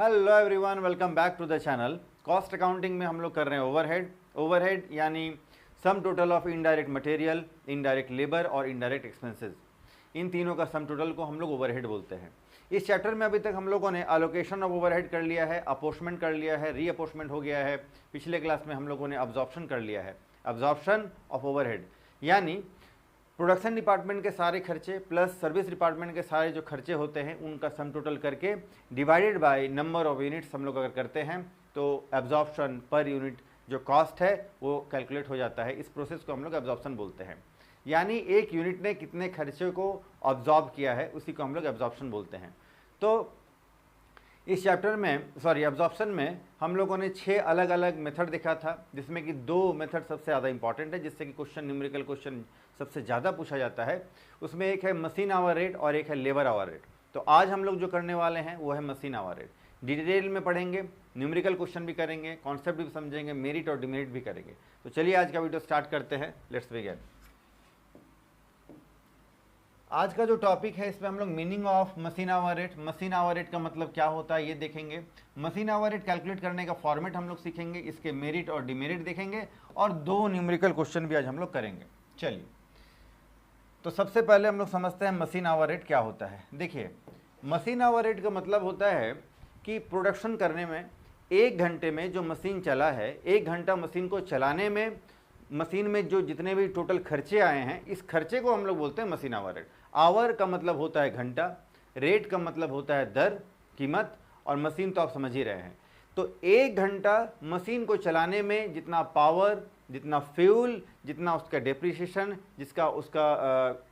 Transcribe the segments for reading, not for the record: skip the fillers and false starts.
Hello everyone, welcome back to the channel. Cost accounting में हम लोग कर रहे हैं ओवरहेड यानी sum total of indirect material, indirect labour और इनडायरेक्ट एक्सपेंसेस। इन तीनों का सम टोटल को हम लोग ओवरहेड बोलते हैं। इस चैप्टर में अभी तक हम लोगों ने एलोकेशन ऑफ ओवरहेड कर लिया है, अपोर्शमेंट कर लिया है, रीअपोर्शमेंट हो गया है। पिछले क्लास में हम लोगों ने अब्जॉर्प्शन कर लिया है। अब्जॉर्प्शन ऑफ ओवरहेड यानी प्रोडक्शन डिपार्टमेंट के सारे खर्चे प्लस सर्विस डिपार्टमेंट के सारे जो खर्चे होते हैं उनका सम टोटल करके divided by number of units हम लोग अगर करते हैं तो एब्जॉर्प्शन पर यूनिट जो कॉस्ट है वो कैलकुलेट हो जाता है। इस प्रोसेस को हम लोग एब्जॉर्प्शन बोलते हैं, यानी एक यूनिट ने कितने खर्चे को ऑब्जॉर्ब किया है उसी को हम लोग एब्जॉर्प्शन बोलते हैं। तो इस चैप्टर में एब्जॉर्प्शन में हम लोगों ने 6 अलग अलग मेथड देखा था, जिसमें कि 2 मेथड सबसे ज़्यादा इंपॉर्टेंट है, जिससे कि क्वेश्चन न्यूमेरिकल क्वेश्चन सबसे ज़्यादा पूछा जाता है। उसमें एक है मशीन आवर रेट और एक है लेबर आवर रेट। तो आज हम लोग जो करने वाले हैं वो है मशीन आवर रेट। डिटेल में पढ़ेंगे, न्यूमेरिकल क्वेश्चन भी करेंगे, कॉन्सेप्ट भी समझेंगे, मेरिट और डिमेरिट भी करेंगे। तो चलिए आज का वीडियो स्टार्ट करते हैं। Let's begin. आज का जो टॉपिक है इसमें हम लोग meaning of machine hour rate का मतलब क्या होता है ये देखेंगे। मशीन आवर रेट कैलकुलेट करने का फॉर्मेट हम लोग सीखेंगे, इसके मेरिट और डिमेरिट देखेंगे और 2 न्यूमेरिकल क्वेश्चन भी आज हम लोग करेंगे। चलिए, तो सबसे पहले हम लोग समझते हैं मशीन आवर रेट क्या होता है। देखिए, मशीन आवर रेट का मतलब होता है कि प्रोडक्शन करने में 1 घंटे में जो मशीन चला है, 1 घंटा मशीन को चलाने में मशीन में जो जितने भी टोटल खर्चे आए हैं, इस खर्चे को हम लोग बोलते हैं मशीन आवर रेट। आवर का मतलब होता है घंटा, रेट का मतलब होता है दर, कीमत, और मशीन तो आप समझ ही रहे हैं। तो 1 घंटा मशीन को चलाने में जितना पावर, जितना फ्यूल, जितना उसका डेप्रिसिएशन, जिसका उसका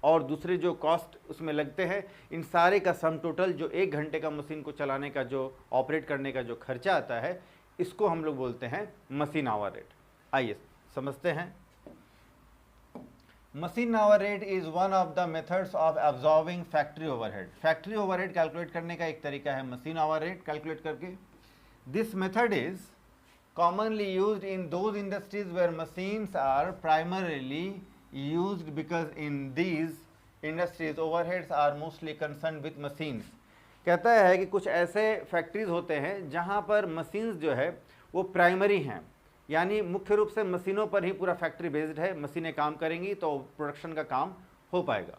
और दूसरे जो कॉस्ट उसमें लगते हैं, इन सारे का सम टोटल जो 1 घंटे का मशीन को चलाने का जो ऑपरेट करने का जो खर्चा आता है, इसको हम लोग बोलते हैं मशीन आवर रेट। आइए समझते हैं। Machine hour rate is one of the methods of absorbing factory overhead. Factory overhead calculate करने का एक तरीका है मशीन आवर रेट कैलकुलेट करके। This method is commonly used in those industries where machines are primarily used, because in these industries overheads are mostly concerned with machines। कहता है कि कुछ ऐसे फैक्ट्रीज होते हैं जहां पर मशीन्स जो है वो प्राइमरी हैं, यानी मुख्य रूप से मशीनों पर ही पूरा फैक्ट्री बेस्ड है। मशीनें काम करेंगी तो प्रोडक्शन का काम हो पाएगा।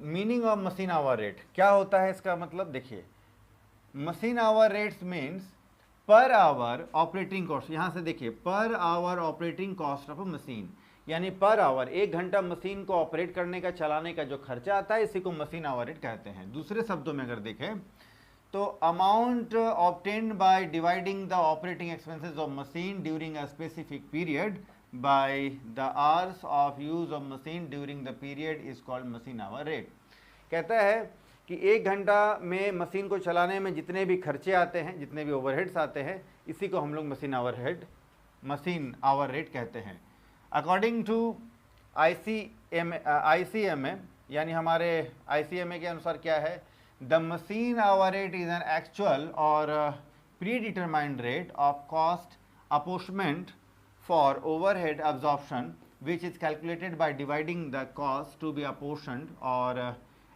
Meaning of machine hour rate क्या होता है, इसका मतलब देखिए, machine our rates means per hour operating cost. यहाँ से देखिए, per hour operating cost of a machine, यानी पर आवर 1 घंटा मशीन को ऑपरेट करने का, चलाने का जो खर्चा आता है, इसी को मशीन आवर रेट कहते हैं। दूसरे शब्दों में अगर देखें तो amount obtained by dividing the operating expenses of machine during a specific period by the hours of use of machine during the period is called machine hour rate. कहता है कि 1 घंटा में मशीन को चलाने में जितने भी खर्चे आते हैं, जितने भी ओवरहेड्स आते हैं, इसी को हम लोग मशीन आवर रेट कहते हैं। अकॉर्डिंग टू ICMA यानी हमारे ICMA के अनुसार क्या है, the machine hour rate is an actual और predetermined rate of cost apportionment for overhead absorption which is calculated by dividing the cost to be apportioned और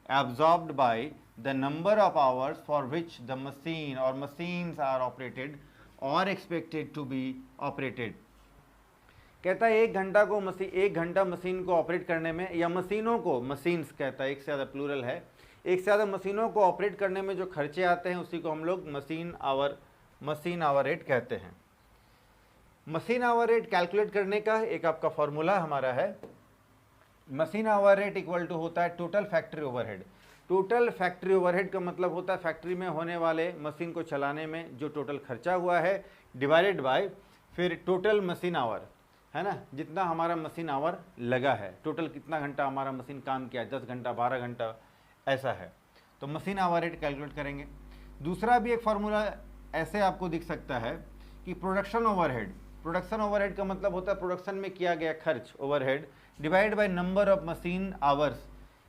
absorbed by the number of hours for which the machine or machines are operated or expected to be operated। कहता है 1 घंटा machine को operate करने में, या मशीनों को, मशीन्स कहता है, एक से ज़्यादा प्लूरल है, एक से ज़्यादा मशीनों को ऑपरेट करने में जो खर्चे आते हैं उसी को हम लोग मशीन आवर रेट कहते हैं। मशीन आवर रेट कैलकुलेट करने का एक आपका फॉर्मूला हमारा है, machine hour rate equal to होता है total factory overhead. Total factory overhead का मतलब होता है फैक्ट्री में होने वाले, मशीन को चलाने में जो टोटल खर्चा हुआ है, डिवाइडेड बाय फिर टोटल मशीन आवर, है ना, जितना हमारा मशीन आवर लगा है, टोटल कितना घंटा हमारा मशीन काम किया, 10 घंटा 12 घंटा ऐसा है, तो मशीन आवर रेट कैलकुलेट करेंगे। दूसरा भी एक फार्मूला ऐसे आपको दिख सकता है कि प्रोडक्शन ओवरहेड का मतलब होता है प्रोडक्शन में किया गया खर्च, overhead, divide by number of machine hours.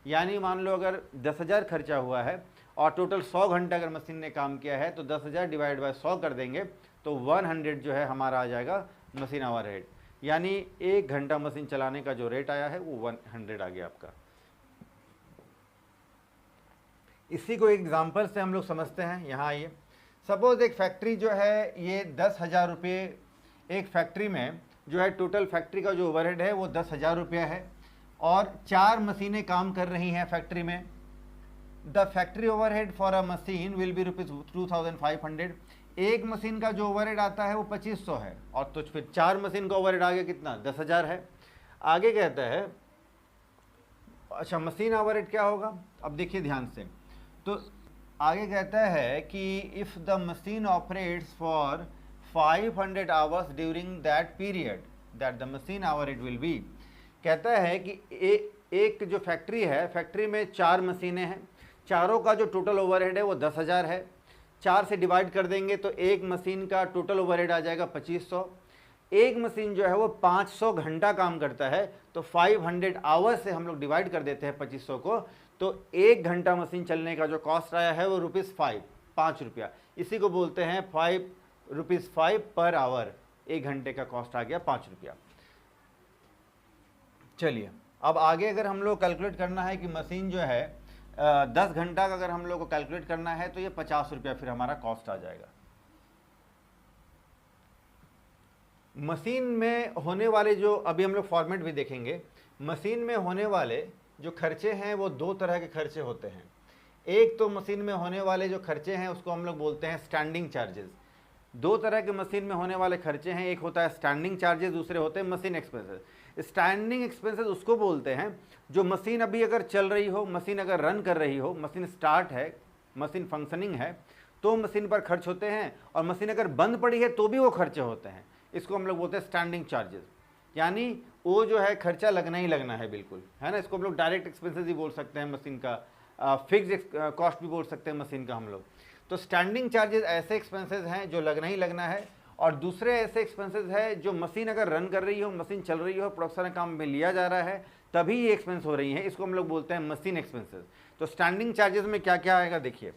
यानी मान लो अगर 10,000 खर्चा हुआ है और टोटल 100 घंटा अगर मशीन ने काम किया है, तो 10,000 डिवाइड बाय 100 कर देंगे तो 100 जो है हमारा आ जाएगा मशीन आवर रेट। यानी 1 घंटा मशीन चलाने का जो रेट आया है वो 100 आ गया आपका। इसी को एग्जाम्पल से हम लोग समझते हैं। यहाँ आइए, सपोज एक फैक्ट्री जो है ये 10,000 रुपये, एक फैक्ट्री में जो है टोटल फैक्ट्री का जो ओवरहेड है वो 10,000 रुपया है और 4 मशीनें काम कर रही हैं फैक्ट्री में। The factory overhead for a machine will be ₹2,500। एक मशीन का जो ओवरहेड आता है वो 2500 है, और तो फिर 4 मशीन का ओवरहेड आगे कितना 10,000 है। आगे कहता है, अच्छा मशीन ओवरहेड क्या होगा, अब देखिए ध्यान से, तो आगे कहता है कि if the machine operates for 500 hours during that period that the machine overhead will be. कहता है कि एक जो फैक्ट्री है, फैक्ट्री में 4 मशीनें हैं, चारों का जो टोटल ओवरहेड है वो 10,000 है। 4 से डिवाइड कर देंगे तो एक मशीन का टोटल ओवरहेड आ जाएगा 2500। एक मशीन जो है वो 500 घंटा काम करता है, तो 500 आवर्स से हम लोग डिवाइड कर देते हैं 2500 को, तो 1 घंटा मशीन चलने का जो कॉस्ट आया है वो ₹5 इसी को बोलते हैं ₹5 पर आवर। 1 घंटे का कॉस्ट आ गया ₹5। चलिए अब आगे अगर हम लोग कैलकुलेट करना है कि मशीन जो है 10 घंटा का अगर हम लोग को कैलकुलेट करना है तो ये ₹50 फिर हमारा कॉस्ट आ जाएगा। मशीन में होने वाले जो अभी हम लोग फॉर्मेट भी देखेंगे, मशीन में होने वाले जो खर्चे हैं वो 2 तरह के खर्चे होते हैं। एक तो मशीन में होने वाले जो खर्चे हैं उसको हम लोग बोलते हैं स्टैंडिंग चार्जेस। 2 तरह के मशीन में होने वाले खर्चे हैं, एक होता है स्टैंडिंग चार्जेस, दूसरे होते हैं मशीन एक्सपेंसेस। स्टैंडिंग एक्सपेंसेस उसको बोलते हैं जो मशीन अभी अगर चल रही हो, मशीन अगर रन कर रही हो, मशीन स्टार्ट है, मशीन फंक्शनिंग है तो मशीन पर खर्च होते हैं, और मशीन अगर बंद पड़ी है तो भी वो खर्चे होते हैं। इसको हम लोग बोलते हैं स्टैंडिंग चार्जेस, यानी वो जो है खर्चा लगना ही लगना है, बिल्कुल है ना। इसको हम लोग डायरेक्ट एक्सपेंसेस भी बोल सकते हैं मशीन का, फिक्स कॉस्ट भी बोल सकते हैं मशीन का हम लोग। तो स्टैंडिंग चार्जेस ऐसे एक्सपेंसेस हैं जो लगना ही लगना है, और दूसरे ऐसे एक्सपेंसेस है जो मशीन अगर रन कर रही हो, मशीन चल रही हो, प्रोडक्शन काम में लिया जा रहा है तभी ये एक्सपेंस हो रही है, इसको हम लोग बोलते हैं मशीन एक्सपेंसेस। तो स्टैंडिंग चार्जेस में क्या क्या आएगा देखिए,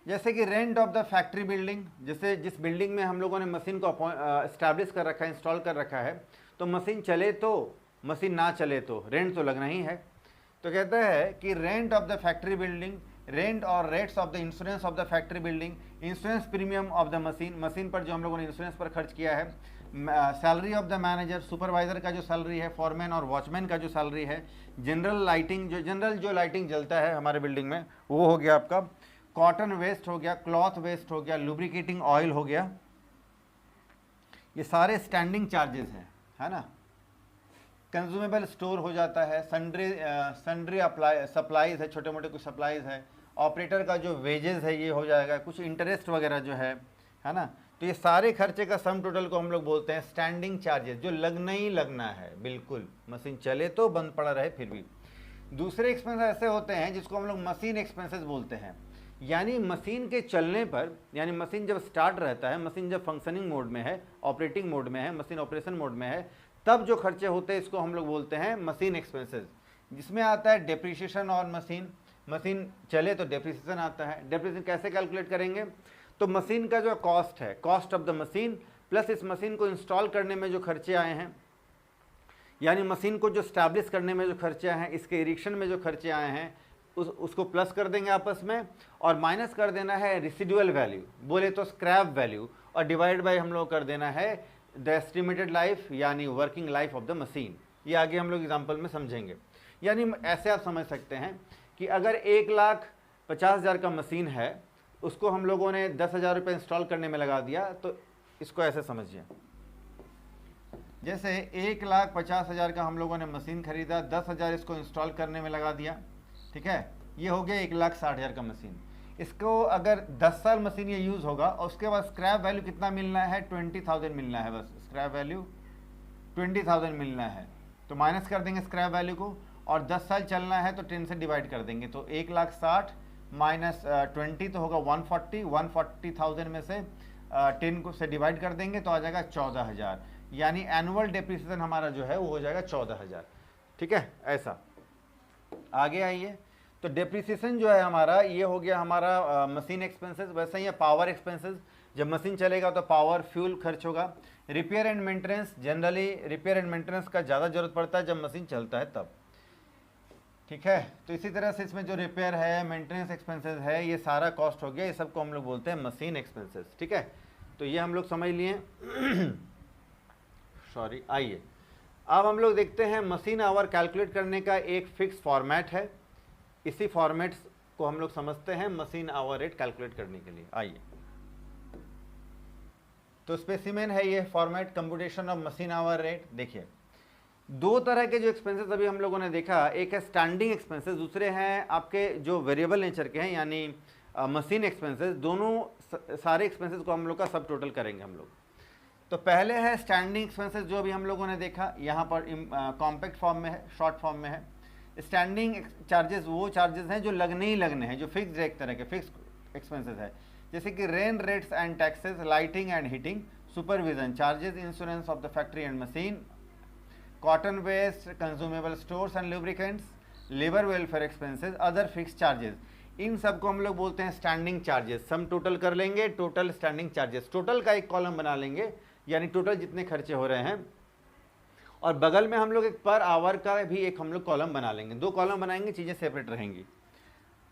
जैसे कि rent of the factory building, जैसे जिस बिल्डिंग में हम लोगों ने मशीन को इस्टेब्लिश कर रखा है, इंस्टॉल कर रखा है, तो मशीन चले तो मशीन ना चले तो रेंट तो लगना ही है। तो कहता है कि rent of the factory building, rent और rates of the insurance of the factory building, insurance premium of the machine, machine पर जो हम लोगों ने इंश्योरेंस पर खर्च किया है, salary of the manager, supervisor का जो सैलरी है, फॉरमैन और वॉचमैन का जो सैलरी है, जनरल लाइटिंग, जो लाइटिंग जलता है हमारे बिल्डिंग में वो हो गया आपका, कॉटन वेस्ट हो गया, क्लॉथ वेस्ट हो गया, लुब्रिकेटिंग ऑयल हो गया, ये सारे स्टैंडिंग चार्जेस हैं, है ना। कंज्यूमेबल स्टोर हो जाता है, सन्ड्री सप्लाईज है, छोटे मोटे कुछ सप्लाईज है, ऑपरेटर का जो वेजेस है ये हो जाएगा, कुछ इंटरेस्ट वगैरह जो है ना। तो ये सारे खर्चे का सम टोटल को हम लोग बोलते हैं स्टैंडिंग चार्जेस, जो लगना ही लगना है, बिल्कुल मशीन चले तो बंद पड़ा रहे फिर भी। दूसरे एक्सपेंस ऐसे होते हैं जिसको हम लोग मशीन एक्सपेंसेस बोलते हैं, यानी मशीन के चलने पर, यानी मशीन जब स्टार्ट रहता है, मशीन जब फंक्शनिंग मोड में है, ऑपरेटिंग मोड में है, मशीन ऑपरेशन मोड में है, तब जो खर्चे होते हैं इसको हम लोग बोलते हैं मशीन एक्सपेंसेस। जिसमें आता है डेप्रिसिएशन और मशीन चले तो डेप्रिसिएशन आता है। डेप्रिसिएशन कैसे कैलकुलेट करेंगे, तो मशीन का जो कॉस्ट है, cost of the machine plus इस मशीन को इंस्टॉल करने में जो खर्चे आए हैं, यानी मशीन को जो स्टैब्लिश करने में जो खर्चे आए हैं, इसके इरेक्शन में जो खर्चे आए हैं उसको प्लस कर देंगे आपस में, और माइनस कर देना है रेसिडुअल वैल्यू, बोले तो स्क्रैप वैल्यू, और डिवाइड बाय हम लोग कर देना है द एस्टिमेटेड लाइफ, यानी working life of the machine. ये आगे हम लोग एग्जांपल में समझेंगे। यानी ऐसे आप समझ सकते हैं कि अगर 1,50,000 का मशीन है, उसको हम लोगों ने 10,000 रुपये इंस्टॉल करने में लगा दिया, तो इसको ऐसे समझिए, जैसे 1,50,000 का हम लोगों ने मशीन खरीदा, 10,000 इसको इंस्टॉल करने में लगा दिया, ठीक है, ये हो गया 1,60,000 का मशीन। इसको अगर 10 साल मशीन ये यूज़ होगा, और उसके बाद स्क्रैप वैल्यू कितना मिलना है, 20,000 मिलना है, बस स्क्रैप वैल्यू 20,000 मिलना है, तो माइनस कर देंगे स्क्रैप वैल्यू को, और 10 साल चलना है तो 10 से डिवाइड कर देंगे, तो 1,60,000 माइनस 20 तो होगा 140,000 में से 10 को से डिवाइड कर देंगे तो आ जाएगा 14,000, यानी एनुअल डेप्रिसिएशन हमारा जो है वो हो जाएगा 14,000। ठीक है, ऐसा। आगे आइए, तो डेप्रिसिएशन जो है हमारा, ये हो गया हमारा मशीन एक्सपेंसेस। वैसे ही पावर एक्सपेंसेस, जब मशीन चलेगा तो पावर फ्यूल खर्च होगा। Repair and maintenance, generally repair and maintenance का ज़्यादा जरूरत पड़ता है जब मशीन चलता है तब, ठीक है। तो इसी तरह से इसमें जो रिपेयर है, मेंटेनेंस एक्सपेंसेस है, ये सारा कॉस्ट हो गया, ये सबको हम लोग बोलते हैं मशीन एक्सपेंसेस। ठीक है, तो ये हम लोग समझ लिए। सॉरी, आइए अब हम लोग देखते हैं मशीन आवर कैलकुलेट करने का एक फिक्स फॉर्मेट है। इसी फॉर्मेट को हम लोग समझते हैं मशीन आवर रेट कैलकुलेट करने के लिए। आइए, तो स्पेसिमेन है ये format, computation of machine hour rate. देखिए, दो तरह के जो एक्सपेंसेस अभी हम लोगों ने देखा, एक है स्टैंडिंग एक्सपेंसेस, दूसरे हैं आपके जो वेरिएबल नेचर के हैं यानी मशीन एक्सपेंसेस। दोनों सारे एक्सपेंसेस को हम लोग का सब टोटल करेंगे हम लोग। तो पहले है स्टैंडिंग एक्सपेंसेस, जो अभी हम लोगों ने देखा, यहाँ पर कॉम्पैक्ट फॉर्म में है, शॉर्ट फॉर्म में है। स्टैंडिंग चार्जेस वो चार्जेस हैं जो लगने ही लगने हैं, जो फिक्स एक तरह के फिक्स एक्सपेंसेस है, जैसे कि rent rates and taxes, lighting and heating, supervision charges, insurance of the factory and machine, cotton waste, consumable stores and lubricants, labour welfare expenses, other fix charges. इन सबको हम लोग बोलते हैं स्टैंडिंग चार्जेस। सम टोटल कर लेंगे, total standing charges, total का एक कॉलम बना लेंगे, यानी टोटल जितने खर्चे हो रहे हैं, और बगल में हम लोग एक पर आवर का भी एक हम लोग कॉलम बना लेंगे। दो कॉलम बनाएंगे, चीज़ें सेपरेट रहेंगी।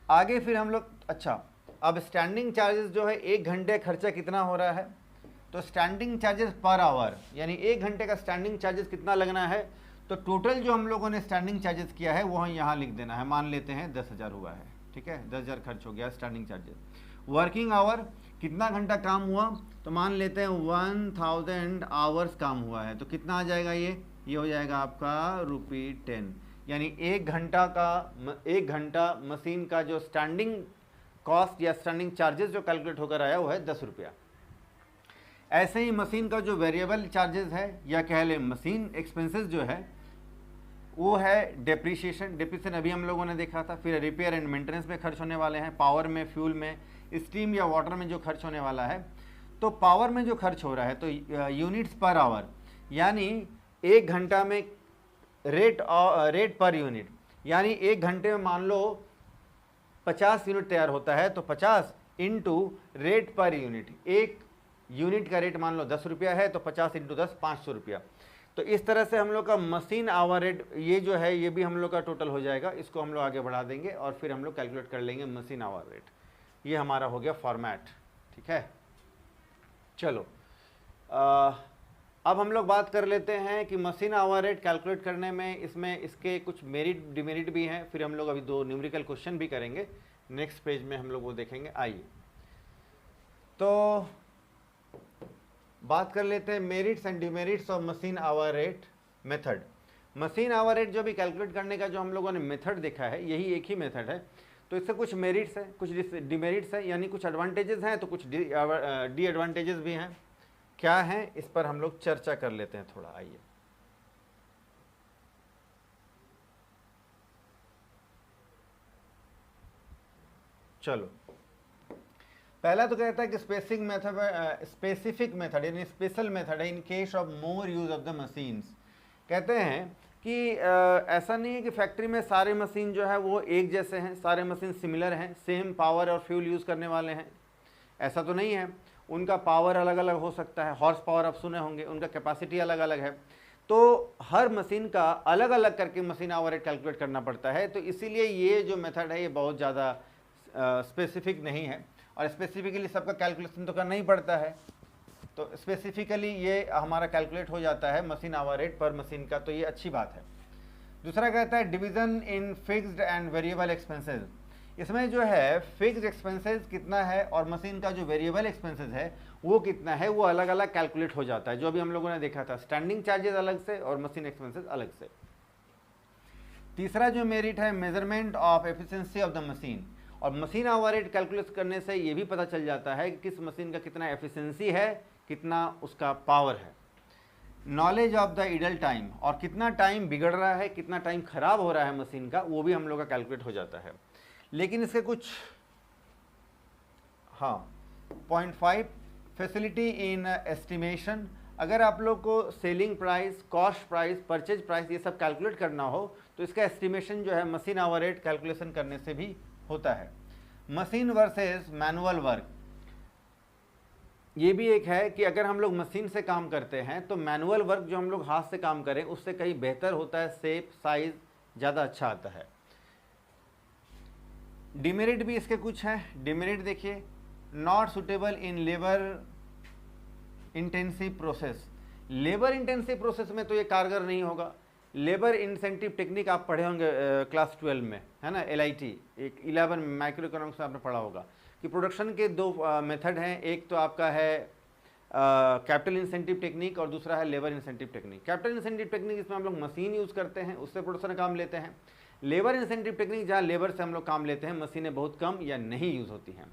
आगे फिर हम लोग, अच्छा, अब स्टैंडिंग चार्जेस जो है, एक घंटे खर्चा कितना हो रहा है, तो स्टैंडिंग चार्जेस पर आवर, यानी एक घंटे का स्टैंडिंग चार्जेस कितना लगना है, तो टोटल जो हम लोगों ने स्टैंडिंग चार्जेस किया है वो यहाँ लिख देना है। मान लेते हैं 10,000 हुआ है, ठीक है, 10,000 खर्च हो गया स्टैंडिंग चार्जेस। वर्किंग आवर, कितना घंटा काम हुआ, तो मान लेते हैं 1000 आवर्स काम हुआ है, तो कितना आ जाएगा, ये हो जाएगा आपका ₹10, यानी एक घंटा मशीन का जो स्टैंडिंग कॉस्ट या स्टैंडिंग चार्जेस जो कैलकुलेट होकर आया वो है 10 रुपया। ऐसे ही मशीन का जो वेरिएबल चार्जेस है या कह लें मशीन एक्सपेंसेस जो है वो है डेप्रिसिएशन अभी हम लोगों ने देखा था। फिर रिपेयर एंड मेंटेनेंस में खर्च होने वाले हैं, पावर में, फ्यूल में, स्टीम या वाटर में जो खर्च होने वाला है। तो पावर में जो खर्च हो रहा है तो यूनिट्स पर आवर, यानी एक घंटा में रेट पर यूनिट, यानी एक घंटे में मान लो 50 यूनिट तैयार होता है, तो 50 इंटू रेट पर यूनिट, एक यूनिट का रेट मान लो 10 रुपया है, तो 50 इंटू 10 500 रुपया। तो इस तरह से हम लोग का मशीन आवर रेट ये जो है ये भी हम लोग का टोटल हो जाएगा। इसको हम लोग आगे बढ़ा देंगे और फिर हम लोग कैलकुलेट कर लेंगे मशीन आवर रेट। ये हमारा हो गया फॉर्मेट, ठीक है। चलो अब हम लोग बात कर लेते हैं कि मशीन आवर रेट कैलकुलेट करने में इसमें इसके कुछ मेरिट डिमेरिट भी हैं। फिर हम लोग अभी 2 न्यूमेरिकल क्वेश्चन भी करेंगे, नेक्स्ट पेज में हम लोग वो देखेंगे। आइए तो बात कर लेते हैं merits and demerits of machine hour rate method. Machine hour rate जो भी कैलकुलेट करने का जो हम लोगों ने मेथड देखा है यही एक ही मेथड है। तो इससे कुछ मेरिट्स हैं, कुछ डिमेरिट्स हैं, यानी कुछ एडवांटेजेस हैं तो कुछ डी एडवांटेजेस भी हैं। क्या हैं इस पर हम लोग चर्चा कर लेते हैं थोड़ा। आइए चलो, पहला तो कहता है कि स्पेसिफिक मेथड यानी स्पेशल मेथड है in case of more use of the machines. कहते हैं कि ऐसा नहीं है कि फैक्ट्री में सारे मशीन जो है वो एक जैसे हैं, सारे मशीन सिमिलर हैं, सेम पावर और फ्यूल यूज़ करने वाले हैं, ऐसा तो नहीं है। उनका पावर अलग अलग हो सकता है, हॉर्स पावर आप सुने होंगे, उनका कैपेसिटी अलग अलग है। तो हर मशीन का अलग अलग करके मशीन आवर रेट कैलकुलेट करना पड़ता है। तो इसीलिए ये जो मेथड है ये बहुत ज़्यादा स्पेसिफिक नहीं है, और स्पेसिफिकली सबका कैलकुलेशन तो करना ही पड़ता है। तो स्पेसिफिकली ये हमारा कैलकुलेट हो जाता है मशीन आवर रेट पर मशीन का, तो ये अच्छी बात है। दूसरा कहता है division in fixed and variable expenses. इसमें जो है फिक्स्ड एक्सपेंसेस कितना है और मशीन का जो वेरिएबल एक्सपेंसेस है वो कितना है, वो अलग अलग कैलकुलेट हो जाता है। जो अभी हम लोगों ने देखा था, स्टैंडिंग चार्जेस अलग से और मशीन एक्सपेंसेस अलग से। तीसरा जो मेरिट है measurement of efficiency of the machine. और मशीन आवर रेट कैलकुलेट करने से ये भी पता चल जाता है कि किस मशीन का कितना एफिशिएंसी है, कितना उसका पावर है। Knowledge of the idle time, और कितना टाइम बिगड़ रहा है, कितना टाइम खराब हो रहा है मशीन का, वो भी हम लोग का कैलकुलेट हो जाता है। लेकिन इसके कुछ पॉइंट 5 फैसिलिटी इन एस्टिमेशन। अगर आप लोग को selling price, cost price, purchase price ये सब कैलकुलेट करना हो तो इसका एस्टिमेशन जो है मशीन आवर रेट कैलकुलेशन करने से भी होता है। मशीन वर्सेस मैनुअल वर्क, ये भी एक है कि अगर हम लोग मशीन से काम करते हैं तो मैनुअल वर्क जो हम लोग हाथ से काम करें उससे कहीं बेहतर होता है, शेप साइज ज़्यादा अच्छा आता है। डिमेरिट भी इसके कुछ हैं। डिमेरिट देखिए, not suitable in labour intensive process. Labour intensive process में तो ये कारगर नहीं होगा। लेबर इंसेंटिव टेक्निक आप पढ़े होंगे क्लास 12 में, है ना, LIT 11 माइक्रो इकोनॉमिक्स में आपने पढ़ा होगा कि प्रोडक्शन के दो मेथड हैं। एक तो आपका है कैपिटल इंसेंटिव टेक्निक और दूसरा है labour incentive technique. Capital incentive technique इसमें हम लोग मशीन यूज़ करते हैं, उससे प्रोडक्शन का काम लेते हैं। लेबर इंसेंटिव टेक्निक जहाँ लेबर से हम लोग काम लेते हैं, मशीनें बहुत कम या नहीं यूज़ होती हैं।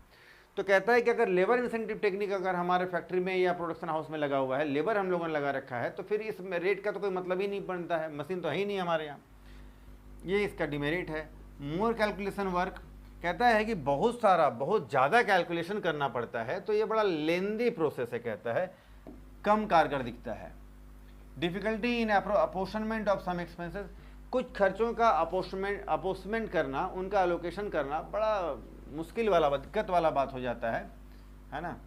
तो कहता है कि अगर लेबर इंसेंटिव टेक्निक अगर हमारे फैक्ट्री में या प्रोडक्शन हाउस में लगा हुआ है, लेबर हम लोगों ने लगा रखा है, तो फिर इस रेट का तो कोई मतलब ही नहीं बनता है, मशीन तो है ही नहीं हमारे यहाँ। ये इसका डिमेरिट है। मोर कैलकुलेशन वर्क, कहता है कि बहुत ज़्यादा कैलकुलेशन करना पड़ता है, तो ये बड़ा लेंदी प्रोसेस है, कहता है कम कारगर दिखता है। Difficulty in apportionment of some expenses, कुछ खर्चों का अपोर्शमेंट करना, उनका एलोकेशन करना बड़ा मुश्किल वाला, दिक्कत वाला बात हो जाता है ना।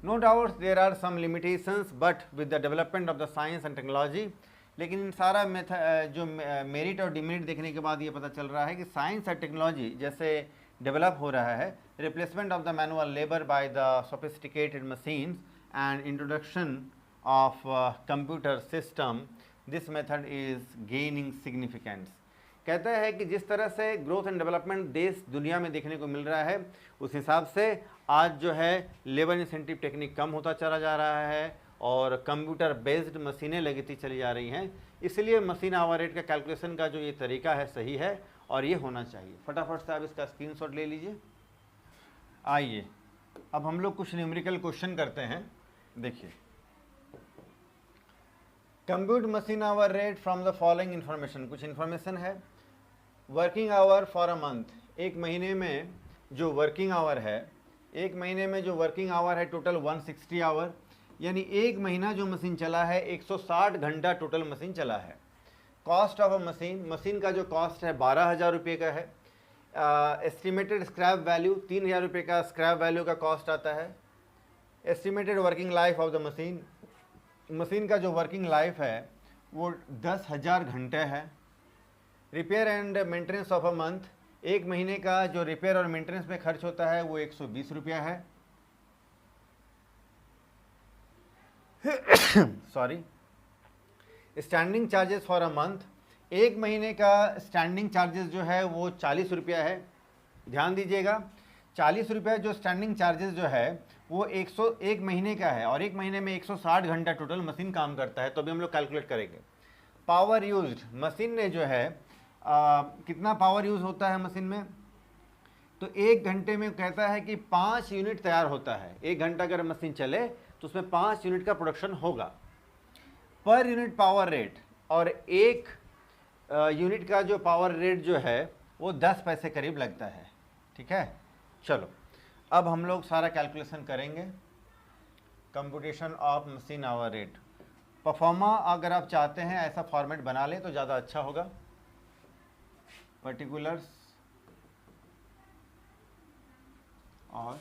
No doubt there are some limitations but with the development of the science and technology, लेकिन इन सारा जो मेरिट और डिमेरिट देखने के बाद ये पता चल रहा है कि साइंस और टेक्नोलॉजी जैसे डेवलप हो रहा है, replacement of the manual labour by the sophisticated machines and introduction of computer system, this method is gaining significance. कहता है कि जिस तरह से ग्रोथ एंड डेवलपमेंट देश दुनिया में देखने को मिल रहा है, उस हिसाब से आज जो है लेबर इंसेंटिव टेक्निक कम होता चला जा रहा है और कंप्यूटर बेस्ड मशीनें लगती चली जा रही हैं। इसलिए मशीन आवर रेट का कैलकुलेशन का जो ये तरीका है सही है और ये होना चाहिए। फटाफट से आप इसका स्क्रीनशॉट ले लीजिए। आइए अब हम लोग कुछ न्यूमेरिकल क्वेश्चन करते हैं। देखिए, compute machine hour rate from the following information, कुछ इन्फॉर्मेशन है। Working hour for a month, एक महीने में जो वर्किंग आवर है, एक महीने में जो वर्किंग आवर है टोटल 160 आवर, यानी एक महीना जो मशीन चला है 160 घंटा टोटल मशीन चला है। Cost of a machine, machine का जो कॉस्ट है 12,000 रुपये का है। एस्टिमेटेड स्क्रैप वैल्यू 3,000 रुपये का स्क्रैप वैल्यू का कॉस्ट आता है। Estimated working life of the machine, machine का जो वर्किंग लाइफ है वो 10,000 घंटे है। Repair and maintenance of a month, एक महीने का जो रिपेयर और मेंटेनेंस में खर्च होता है वो 120 रुपया है। Sorry. Standing charges for a month, एक महीने का स्टैंडिंग चार्जेस जो है वो 40 रुपया है। ध्यान दीजिएगा, 40 रुपया जो स्टैंडिंग चार्जेस जो है वो 101 महीने का है और एक महीने में 160 घंटा टोटल मशीन काम करता है। तो अभी हम लोग कैलकुलेट करेंगे। पावर यूज्ड, मशीन ने जो है कितना पावर यूज़ होता है मशीन में, तो एक घंटे में कहता है कि 5 यूनिट तैयार होता है। एक घंटा अगर मशीन चले तो उसमें 5 यूनिट का प्रोडक्शन होगा। पर यूनिट पावर रेट, और एक यूनिट का जो पावर रेट जो है वो 10 पैसे करीब लगता है। ठीक है, चलो अब हम लोग सारा कैलकुलेशन करेंगे। Computation of machine hour rate, pro forma अगर आप चाहते हैं ऐसा फॉर्मेट बना लें तो ज़्यादा अच्छा होगा। पर्टिकुलर्स और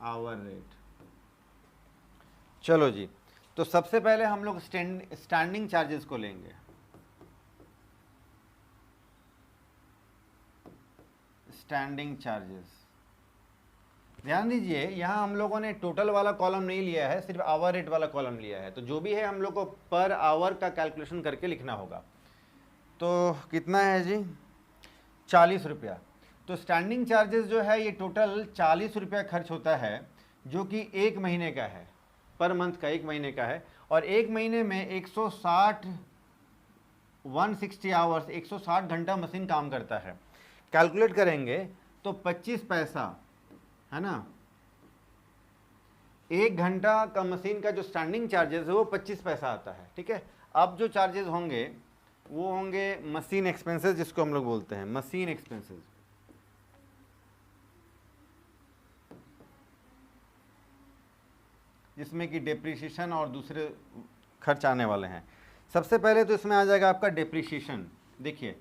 आवर रेट। चलो जी, तो सबसे पहले हम लोग स्टैंडिंग चार्जेस को लेंगे। स्टैंडिंग चार्जेस, ध्यान दीजिए यहाँ हम लोगों ने टोटल वाला कॉलम नहीं लिया है, सिर्फ आवर रेट वाला कॉलम लिया है। तो जो भी है हम लोग को पर आवर का कैलकुलेशन करके लिखना होगा। तो कितना है जी, 40 रुपया। तो स्टैंडिंग चार्जेस जो है ये टोटल 40 रुपया खर्च होता है, जो कि एक महीने का है, पर मंथ का, एक महीने का है। और एक महीने में 160 आवर्स, 160 घंटा मशीन काम करता है। कैलकुलेट करेंगे तो 25 पैसा, है ना, एक घंटा का मशीन का जो स्टैंडिंग चार्जेस है वो 25 पैसा आता है। ठीक है, अब जो चार्जेस होंगे वो होंगे मशीन एक्सपेंसेस, जिसको हम लोग बोलते हैं मशीन एक्सपेंसेस। जिसमें कि डेप्रिसिएशन और दूसरे खर्च आने वाले हैं। सबसे पहले तो इसमें आ जाएगा आपका डेप्रिसिएशन। देखिए,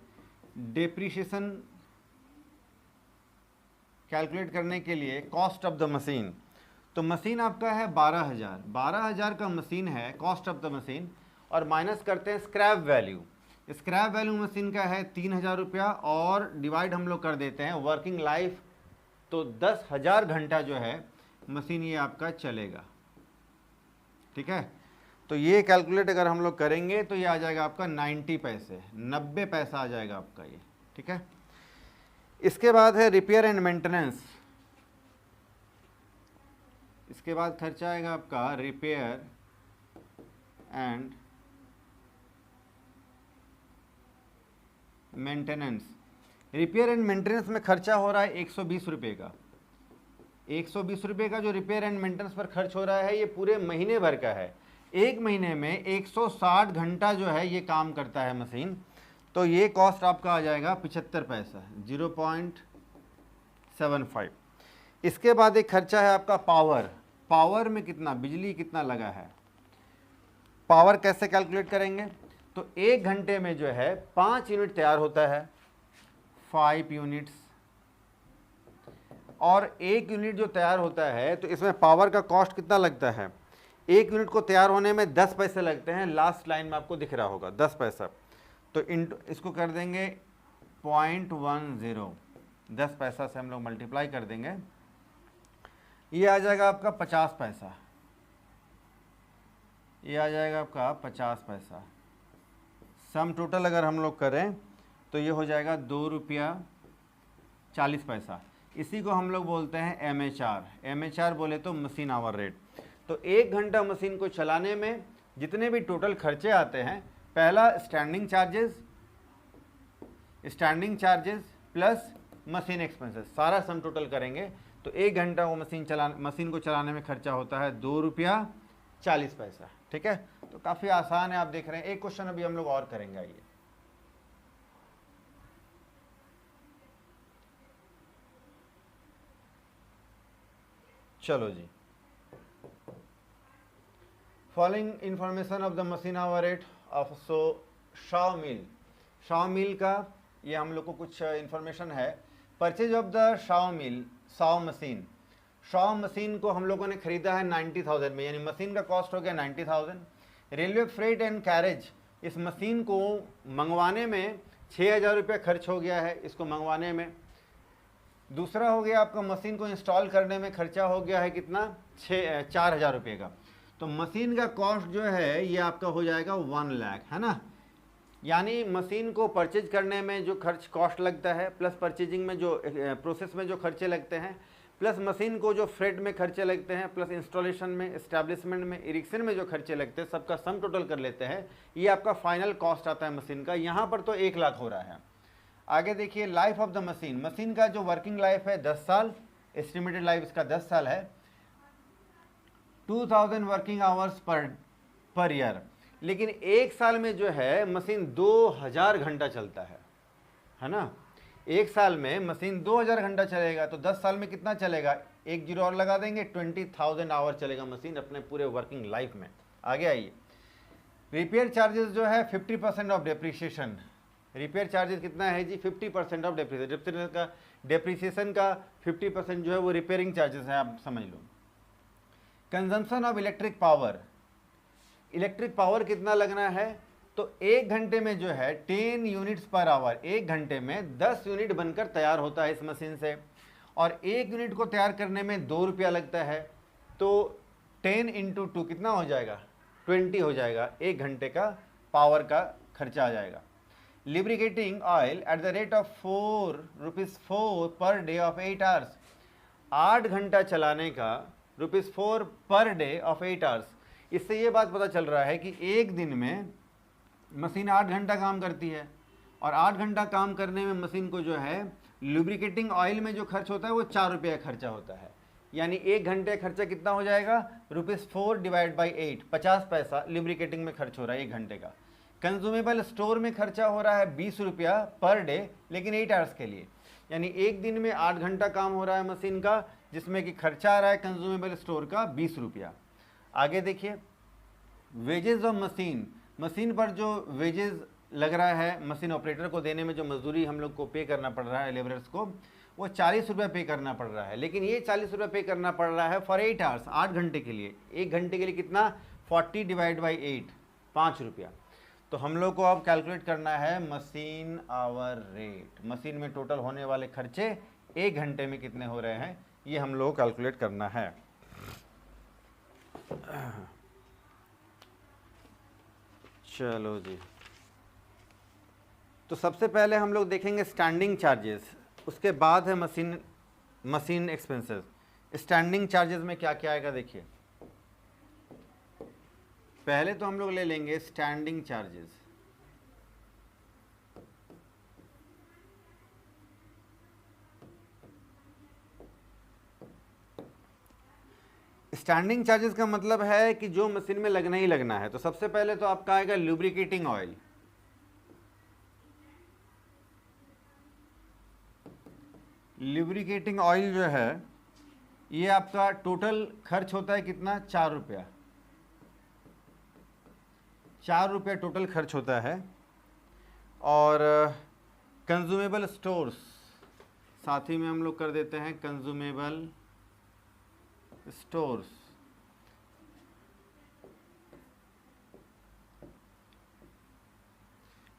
डेप्रिसिएशन कैलकुलेट करने के लिए कॉस्ट ऑफ द मशीन, तो मशीन आपका है 12,000 का मशीन है कॉस्ट ऑफ द मशीन, और माइनस करते हैं scrap value. Scrap value machine का है 3,000 रुपया और डिवाइड हम लोग कर देते हैं वर्किंग लाइफ, तो 10,000 घंटा जो है मशीन ये आपका चलेगा। ठीक है, तो ये कैलकुलेट अगर हम लोग करेंगे तो ये आ जाएगा आपका 90 पैसे, 90 पैसा आ जाएगा आपका ये। ठीक है, इसके बाद है रिपेयर एंड मेंटेनेंस। इसके बाद खर्चा आएगा आपका repair and maintenance. Repair and maintenance में खर्चा हो रहा है 120 रुपये का। 120 रुपये का जो रिपेयर एंड मेंटेनेंस पर खर्च हो रहा है ये पूरे महीने भर का है। एक महीने में 160 घंटा जो है ये काम करता है मशीन, तो ये कॉस्ट आपका आ जाएगा 75 पैसा, 0.75। इसके बाद एक खर्चा है आपका पावर। पावर में कितना, बिजली कितना लगा है, पावर कैसे कैलकुलेट करेंगे, तो एक घंटे में जो है 5 यूनिट तैयार होता है, 5 यूनिट्स, और एक यूनिट जो तैयार होता है तो इसमें पावर का कॉस्ट कितना लगता है, एक यूनिट को तैयार होने में 10 पैसे लगते हैं, लास्ट लाइन में आपको दिख रहा होगा 10 पैसा, तो इसको कर देंगे 0.10, 10 पैसा से हम लोग मल्टीप्लाई कर देंगे, ये आ जाएगा आपका 50 पैसा, ये आ जाएगा आपका 50 पैसा। सम टोटल अगर हम लोग करें तो ये हो जाएगा 2 रुपया 40 पैसा। इसी को हम लोग बोलते हैं MHR। MHR बोले तो मशीन आवर रेट। तो एक घंटा मशीन को चलाने में जितने भी टोटल खर्चे आते हैं, पहला standing charges plus machine expenses, सारा सम टोटल करेंगे तो एक घंटा वो मशीन को चलाने में खर्चा होता है 2 रुपया 40 पैसा। ठीक है, तो काफ़ी आसान है, आप देख रहे हैं। एक क्वेश्चन अभी हम लोग और करेंगे, आइए। चलो जी, following information of the machine hour rate of saw mill का ये हम लोग को कुछ इंफॉर्मेशन है। Purchase of the saw machine को हम लोगों ने खरीदा है 90,000 में, यानी मशीन का कॉस्ट हो गया 90,000। रेलवे फ्रेट एंड कैरेज, इस मशीन को मंगवाने में 6,000 रुपये खर्च हो गया है, इसको मंगवाने में। दूसरा हो गया आपका मशीन को इंस्टॉल करने में खर्चा हो गया है कितना, 4,000 रुपये का। तो मशीन का कॉस्ट जो है ये आपका हो जाएगा 1 लाख, है ना। यानी मशीन को परचेज करने में जो कॉस्ट लगता है, प्लस परचेजिंग में जो प्रोसेस में जो खर्चे लगते हैं, प्लस मशीन को जो फ्रेट में खर्चे लगते हैं, प्लस इंस्टॉलेशन में, एस्टैब्लिशमेंट में, इरेक्शन में जो खर्चे लगते हैं, सबका सम टोटल कर लेते हैं, ये आपका फाइनल कॉस्ट आता है मशीन का। यहाँ पर तो 1 लाख हो रहा है। आगे देखिए, लाइफ ऑफ द मशीन का जो वर्किंग लाइफ है 10 साल, एस्टिमेटेड लाइफ इसका 10 साल है। 2000 वर्किंग आवर्स पर ईयर, लेकिन एक साल में जो है मशीन 2000 घंटा चलता है ना। एक साल में मशीन 2000 घंटा चलेगा, तो 10 साल में कितना चलेगा, एक जीरो और लगा देंगे, 20,000 आवर चलेगा मशीन अपने पूरे वर्किंग लाइफ में। आगे आइए, रिपेयर चार्जेस जो है 50% ऑफ डेप्रीशिएशन। रिपेयर चार्जेस कितना है जी, 50% ऑफ डेप्रीशिएशन का 50% जो है वो रिपेयरिंग चार्जेस है, आप समझ लो। कंजम्पशन ऑफ इलेक्ट्रिक पावर कितना लगना है, तो एक घंटे में जो है 10 यूनिट्स पर आवर, एक घंटे में 10 यूनिट बनकर तैयार होता है इस मशीन से, और एक यूनिट को तैयार करने में 2 रुपया लगता है। तो 10 × 2 कितना हो जाएगा, 20 हो जाएगा, एक घंटे का पावर का खर्चा आ जाएगा। Lubricating oil at the rate of 4 rupees per day of 8 hours, 8 घंटा चलाने का ₹4 पर डे ऑफ 8 आवर्स। इससे ये बात पता चल रहा है कि एक दिन में मशीन 8 घंटा काम करती है, और 8 घंटा काम करने में मशीन को जो है लुब्रिकेटिंग ऑयल में जो खर्च होता है वो 4 रुपये का खर्चा होता है। यानी एक घंटे खर्चा कितना हो जाएगा, ₹4 डिवाइड बाई 8, 50 पैसा लुब्रिकेटिंग में खर्च हो रहा है एक घंटे का। कंज्यूमेबल स्टोर में खर्चा हो रहा है 20 रुपया पर डे, लेकिन 8 आवर्स के लिए, यानी एक दिन में 8 घंटा काम हो रहा है मशीन का, जिसमें कि खर्चा आ रहा है कंज्यूमेबल स्टोर का 20 रुपया। आगे देखिए, वेजेस ऑफ मशीन पर जो वेजेस लग रहा है मशीन ऑपरेटर को देने में, जो मजदूरी हम लोग को पे करना पड़ रहा है लेबरर्स को, वो 40 रुपये पे करना पड़ रहा है। लेकिन ये 40 रुपये पे करना पड़ रहा है फॉर 8 आवर्स, 8 घंटे के लिए। एक घंटे के लिए कितना, 40 डिवाइड बाई 8, 5 रुपया। तो हम लोग को अब कैलकुलेट करना है मशीन आवर रेट। मशीन में टोटल होने वाले खर्चे 1 घंटे में कितने हो रहे हैं, ये हम लोग को कैलकुलेट करना है। चलो जी, तो सबसे पहले हम लोग देखेंगे स्टैंडिंग चार्जेस, उसके बाद है मशीन एक्सपेंसेस। स्टैंडिंग चार्जेस में क्या क्या आएगा देखिए। पहले तो हम लोग ले लेंगे स्टैंडिंग चार्जेस। स्टैंडिंग चार्जेस का मतलब है कि जो मशीन में लगना ही लगना है। तो सबसे पहले तो आपका आएगा लुब्रिकेटिंग ऑयल। लुब्रिकेटिंग ऑयल जो है ये आपका टोटल खर्च होता है कितना, 4 रुपया। 4 रुपया टोटल खर्च होता है। और कंज्यूमेबल स्टोर्स साथ ही में हम लोग कर देते हैं, कंज्यूमेबल स्टोर्स।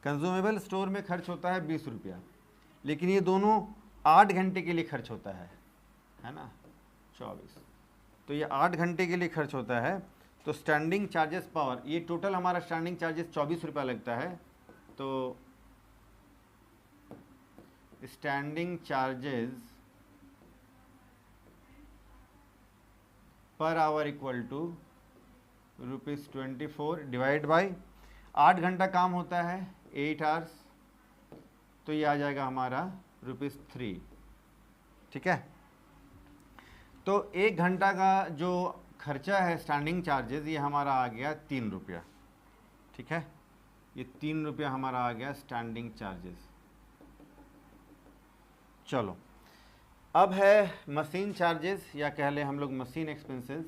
कंज्यूमेबल स्टोर में खर्च होता है 20 रुपया, लेकिन ये दोनों 8 घंटे के लिए खर्च होता है ना, 24। तो ये 8 घंटे के लिए खर्च होता है। तो स्टैंडिंग चार्जेस पावर, ये टोटल हमारा स्टैंडिंग चार्जेस 24 रुपया लगता है। तो standing charges per hour equal to ₹24 divide by 8 घंटा काम होता है, 8 आवर्स, तो ये आ जाएगा हमारा ₹3। ठीक है। तो 1 घंटा का जो खर्चा है स्टैंडिंग चार्जेस, ये हमारा आ गया 3 रुपया। ठीक है, ये 3 रुपया हमारा आ गया स्टैंडिंग चार्जेस। चलो, अब है मशीन चार्जेस या कह लें हम लोग मशीन एक्सपेंसेस।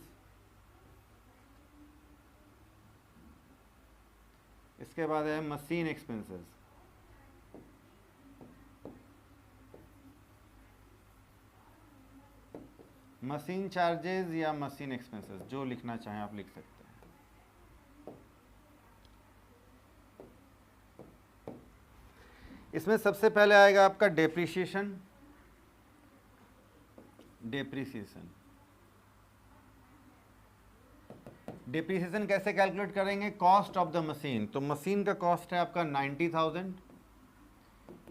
इसके बाद है मशीन एक्सपेंसेस। मशीन चार्जेस या मशीन एक्सपेंसेस, जो लिखना चाहें आप लिख सकते हैं। इसमें सबसे पहले आएगा आपका डेप्रिसिएशन। डेप्रिसिएशन कैसे कैलकुलेट करेंगे, कॉस्ट ऑफ द मशीन। तो मशीन का कॉस्ट है आपका 90,000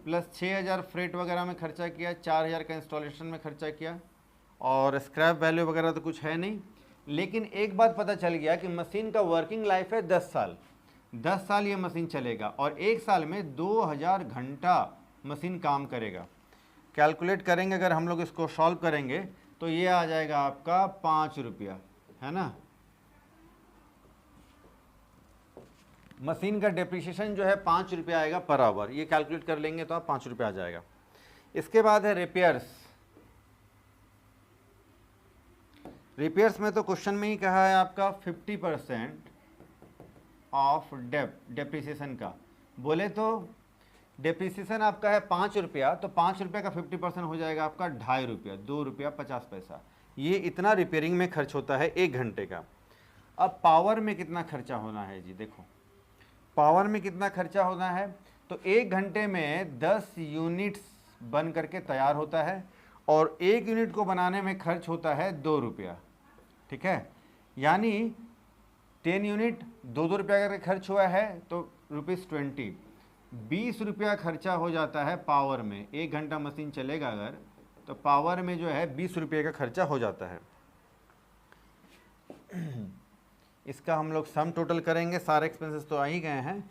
प्लस 6,000 फ्रेट वगैरह में खर्चा किया, 4,000 का इंस्टॉलेशन में खर्चा किया, और स्क्रैप वैल्यू वगैरह तो कुछ है नहीं। लेकिन एक बात पता चल गया कि मशीन का वर्किंग लाइफ है 10 साल। 10 साल ये मशीन चलेगा और 1 साल में 2000 घंटा मशीन काम करेगा। कैलकुलेट करेंगे अगर हम लोग इसको सॉल्व करेंगे तो ये आ जाएगा आपका 5 रुपया, है ना। मशीन का डेप्रिसिएशन जो है 5 रुपया आएगा पर आवर। ये कैलकुलेट कर लेंगे तो आप 5 रुपया आ जाएगा। इसके बाद है रिपेयर्स। रिपेयर्स में तो क्वेश्चन में ही कहा है आपका 50% ऑफ डेप्रिसिएशन का। बोले तो डेप्रिसिएशन आपका है 5 रुपया, तो 5 रुपये का 50% हो जाएगा आपका 2.5 रुपया, 2 रुपया 50 पैसा। ये इतना रिपेयरिंग में खर्च होता है 1 घंटे का। अब पावर में कितना खर्चा होना है जी, देखो पावर में कितना खर्चा होना है। तो 1 घंटे में 10 यूनिट्स बन करके तैयार होता है और 1 यूनिट को बनाने में खर्च होता है 2 रुपया। ठीक है, यानी 10 यूनिट 2-2 रुपया करके खर्च हुआ है तो ₹20, 20 रुपया खर्चा हो जाता है पावर में। 1 घंटा मशीन चलेगा अगर तो पावर में जो है 20 रुपये का खर्चा हो जाता है। इसका हम लोग सम टोटल करेंगे, सारे एक्सपेंसेस तो आ ही गए हैं।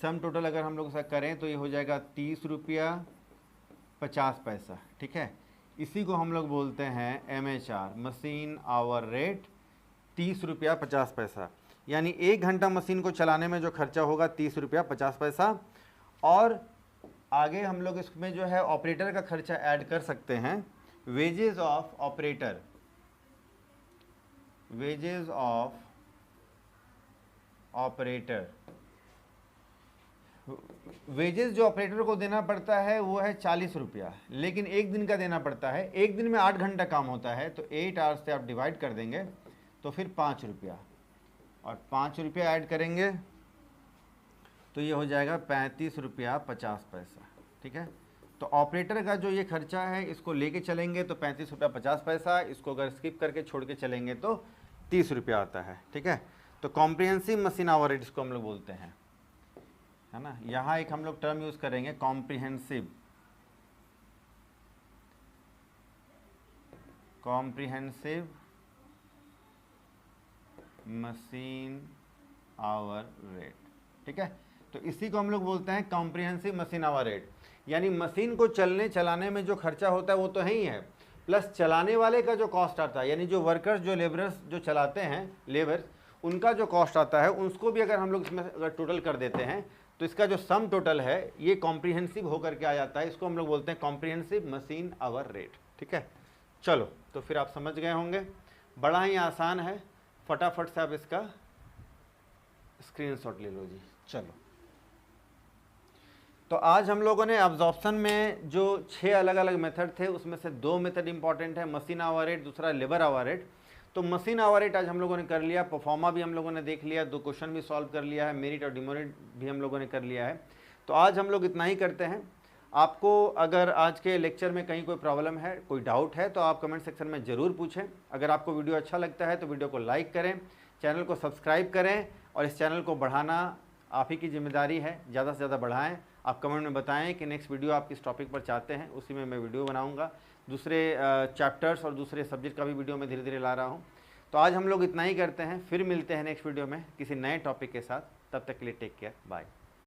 सम टोटल अगर हम लोग ऐसा करें तो ये हो जाएगा 30 रुपया 50 पैसा। ठीक है, इसी को हम लोग बोलते हैं MHR, मशीन आवर रेट, 30 रुपया 50 पैसा। यानी 1 घंटा मशीन को चलाने में जो खर्चा होगा 30 रुपया 50 पैसा। और आगे हम लोग इसमें जो है ऑपरेटर का खर्चा ऐड कर सकते हैं। Wages of operator, wages of operator, wages जो ऑपरेटर को देना पड़ता है वो है 40 रुपया, लेकिन 1 दिन का देना पड़ता है। 1 दिन में 8 घंटा काम होता है, तो 8 आवर्स से आप डिवाइड कर देंगे तो फिर 5 रुपया, और 5 रुपया ऐड करेंगे तो ये हो जाएगा 35 रुपया 50 पैसा। ठीक है, तो ऑपरेटर का जो ये खर्चा है इसको लेके चलेंगे तो 35 रुपया 50 पैसा, इसको अगर स्किप करके छोड़ के चलेंगे तो 30 रुपया आता है। ठीक है, तो कॉम्प्रिहेंसिव मशीन आवर रेट इसको हम लोग बोलते हैं, है ना। यहाँ एक हम लोग टर्म यूज़ करेंगे कॉम्प्रिहेंसिव मशीन आवर रेट। ठीक है, तो इसी को हम लोग बोलते हैं कॉम्प्रिहेंसिव मशीन आवर रेट। यानी मशीन को चलाने में जो खर्चा होता है वो तो है ही है, प्लस चलाने वाले का जो कॉस्ट आता है, यानी जो वर्कर्स जो लेबरर्स जो चलाते हैं लेबर, उनका जो कॉस्ट आता है उसको भी अगर हम लोग इसमें अगर टोटल कर देते हैं तो इसका जो सम टोटल है ये कॉम्प्रिहेंसिव होकर के आ जाता है। इसको हम लोग बोलते हैं कॉम्प्रिहेंसिव मशीन आवर रेट। ठीक है, चलो तो फिर आप समझ गए होंगे, बड़ा ही आसान है, फटाफट से आप इसका स्क्रीनशॉट ले लो जी। चलो, तो आज हम लोगों ने अब्जॉर्प्शन में जो 6 अलग अलग मेथड थे उसमें से 2 मेथड इंपॉर्टेंट है, मशीन आवर रेट, दूसरा लेबर आवर रेट। तो मशीन आवर रेट आज हम लोगों ने कर लिया, परफॉर्मा भी हम लोगों ने देख लिया, 2 क्वेश्चन भी सॉल्व कर लिया है, मेरिट और डिमेरिट भी हम लोगों ने कर लिया है। तो आज हम लोग इतना ही करते हैं। आपको अगर आज के लेक्चर में कहीं कोई प्रॉब्लम है, कोई डाउट है तो आप कमेंट सेक्शन में ज़रूर पूछें। अगर आपको वीडियो अच्छा लगता है तो वीडियो को लाइक करें, चैनल को सब्सक्राइब करें, और इस चैनल को बढ़ाना आप ही की जिम्मेदारी है, ज़्यादा से ज़्यादा बढ़ाएं। आप कमेंट में बताएं कि नेक्स्ट वीडियो आप किस टॉपिक पर चाहते हैं, उसी में मैं वीडियो बनाऊंगा। दूसरे चैप्टर्स और दूसरे सब्जेक्ट का भी वीडियो मैं धीरे धीरे ला रहा हूं। तो आज हम लोग इतना ही करते हैं, फिर मिलते हैं नेक्स्ट वीडियो में किसी नए टॉपिक के साथ। तब तक के लिए टेक केयर, बाय।